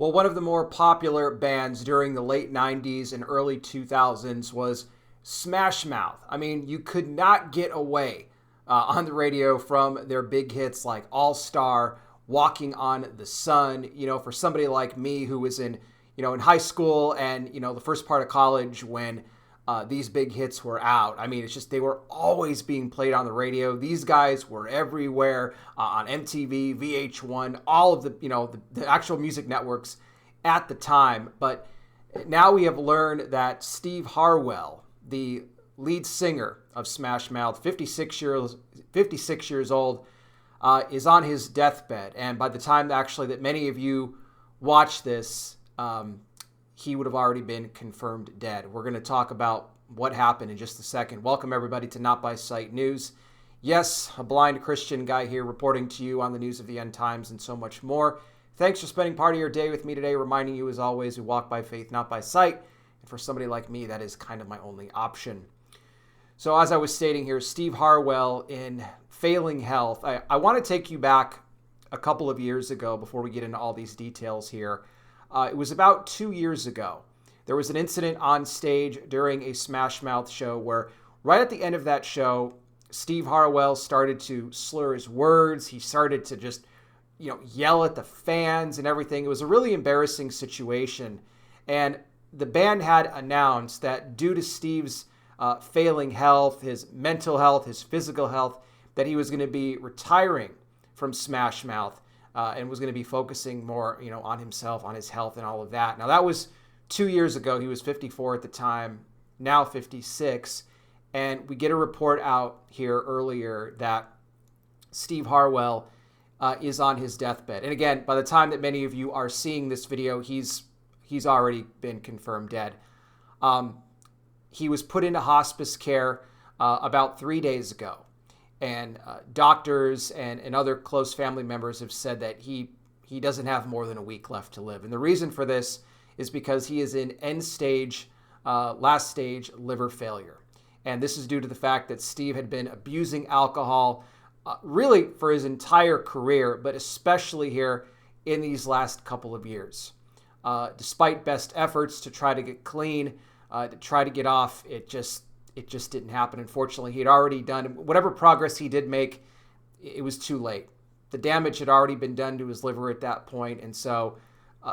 Well, one of the more popular bands during the late 90s and early 2000s was Smashmouth. I mean, you could not get away on the radio from their big hits like Allstar, Walking on the Sun. For somebody like me who was in high school and, the first part of college when these big hits were out. I mean, it's just they were always being played on the radio. These guys were everywhere on MTV, VH1, all of the actual music networks at the time. But now we have learned that Steve Harwell, the lead singer of Smash Mouth, 56 years old, is on his deathbed. And by the time actually that many of you watch this, he would have already been confirmed dead. We're going to talk about what happened in just a second. Welcome, everybody, to Not By Sight News. Yes, a blind Christian guy here reporting to you on the news of the end times and so much more. Thanks for spending part of your day with me today, reminding you, as always, we walk by faith, not by sight. And for somebody like me, that is kind of my only option. So as I was stating here, Steve Harwell in failing health. I want to take you back a couple of years ago before we get into all these details here. It was about 2 years ago. There was an incident on stage during a Smash Mouth show where right at the end of that show, Steve Harwell started to slur his words. He started to just, yell at the fans and everything. It was a really embarrassing situation. And the band had announced that due to Steve's failing health, his mental health, his physical health, that he was going to be retiring from Smash Mouth. And was going to be focusing more, on himself, on his health and all of that. Now, that was 2 years ago. He was 54 at the time, now 56. And we get a report out here earlier that Steve Harwell is on his deathbed. And again, by the time that many of you are seeing this video, he's already been confirmed dead. He was put into hospice care about 3 days ago. And doctors and other close family members have said that he doesn't have more than a week left to live. And the reason for this is because he is in last stage liver failure. And this is due to the fact that Steve had been abusing alcohol really for his entire career, but especially here in these last couple of years. Despite best efforts to try to get clean, to try to get off, it just didn't happen. Unfortunately, he had already done whatever progress he did make. It was too late. The damage had already been done to his liver at that point. And so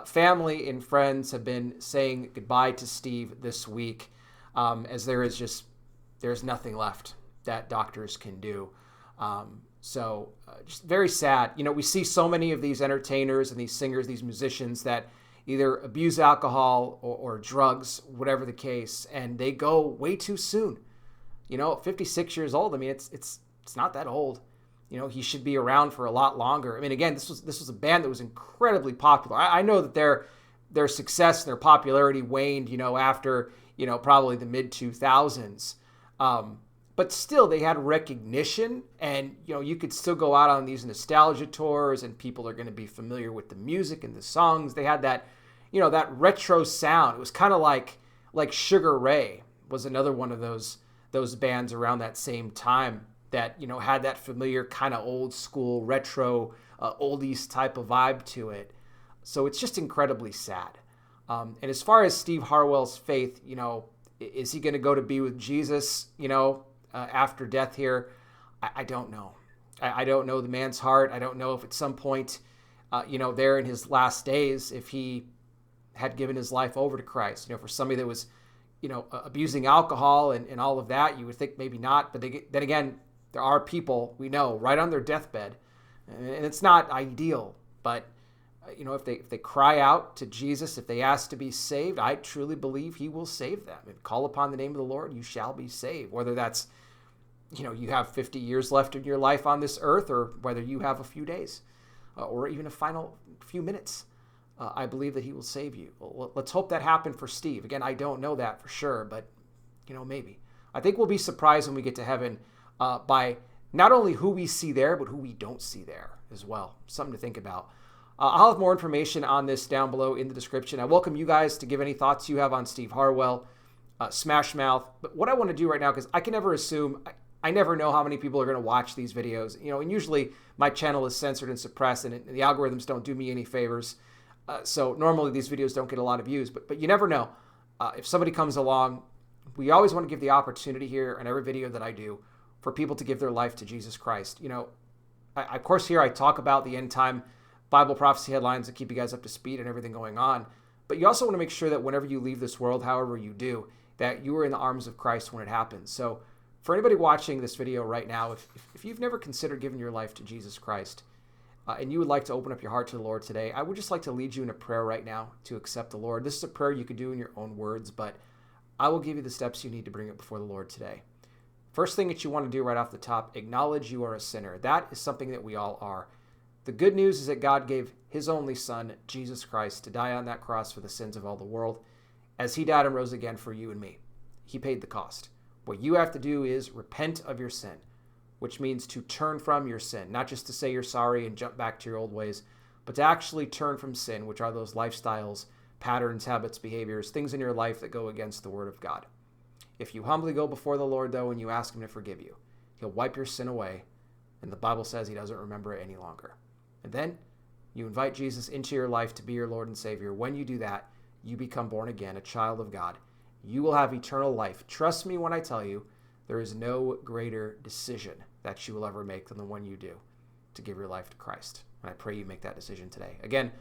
family and friends have been saying goodbye to Steve this week, as there's nothing left that doctors can do. Just very sad. We see so many of these entertainers and these singers, these musicians that either abuse alcohol or drugs, whatever the case, and they go way too soon. 56 years old. I mean, it's not that old. He should be around for a lot longer. I mean, again, this was a band that was incredibly popular. I know that their success, their popularity waned, after, probably the mid 2000s. But still, they had recognition, and you could still go out on these nostalgia tours, and people are going to be familiar with the music and the songs. They had that, that retro sound. It was kind of like Sugar Ray was another one of those bands around that same time that had that familiar kind of old school retro oldies type of vibe to it. So it's just incredibly sad. And as far as Steve Harwell's faith, is he going to go to be with Jesus? After death here, I don't know. I don't know the man's heart. I don't know if at some point, there in his last days, if he had given his life over to Christ. For somebody that was, abusing alcohol and all of that, you would think maybe not. But then again, there are people we know right on their deathbed, and it's not ideal. But if they cry out to Jesus, if they ask to be saved, I truly believe he will save them. And call upon the name of the Lord, you shall be saved. Whether that's, you have 50 years left in your life on this earth, or whether you have a few days or even a final few minutes, I believe that he will save you. Well, let's hope that happened for Steve. Again, I don't know that for sure, but, maybe. I think we'll be surprised when we get to heaven by not only who we see there, but who we don't see there as well. Something to think about. I'll have more information on this down below in the description. I welcome you guys to give any thoughts you have on Steve Harwell, Smash Mouth. But what I want to do right now, because I can never assume, I never know how many people are going to watch these videos. And usually my channel is censored and suppressed, and the algorithms don't do me any favors. So normally these videos don't get a lot of views, but you never know. If somebody comes along, we always want to give the opportunity here in every video that I do for people to give their life to Jesus Christ. Of course, here I talk about the end time Bible prophecy headlines to keep you guys up to speed and everything going on. But you also want to make sure that whenever you leave this world, however you do, that you are in the arms of Christ when it happens. So for anybody watching this video right now, if you've never considered giving your life to Jesus Christ, and you would like to open up your heart to the Lord today, I would just like to lead you in a prayer right now to accept the Lord. This is a prayer you could do in your own words, but I will give you the steps you need to bring it before the Lord today. First thing that you want to do right off the top, acknowledge you are a sinner. That is something that we all are. The good news is that God gave his only son, Jesus Christ, to die on that cross for the sins of all the world, as he died and rose again for you and me. He paid the cost. What you have to do is repent of your sin, which means to turn from your sin, not just to say you're sorry and jump back to your old ways, but to actually turn from sin, which are those lifestyles, patterns, habits, behaviors, things in your life that go against the word of God. If you humbly go before the Lord, though, and you ask him to forgive you, he'll wipe your sin away, and the Bible says he doesn't remember it any longer. And then you invite Jesus into your life to be your Lord and Savior. When you do that, you become born again, a child of God. You will have eternal life. Trust me when I tell you, there is no greater decision that you will ever make than the one you do to give your life to Christ. And I pray you make that decision today. Again,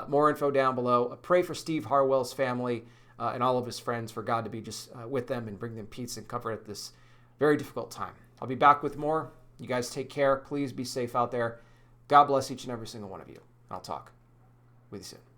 more info down below. Pray for Steve Harwell's family and all of his friends, for God to be just with them and bring them peace and comfort at this very difficult time. I'll be back with more. You guys take care. Please be safe out there. God bless each and every single one of you. I'll talk with you soon.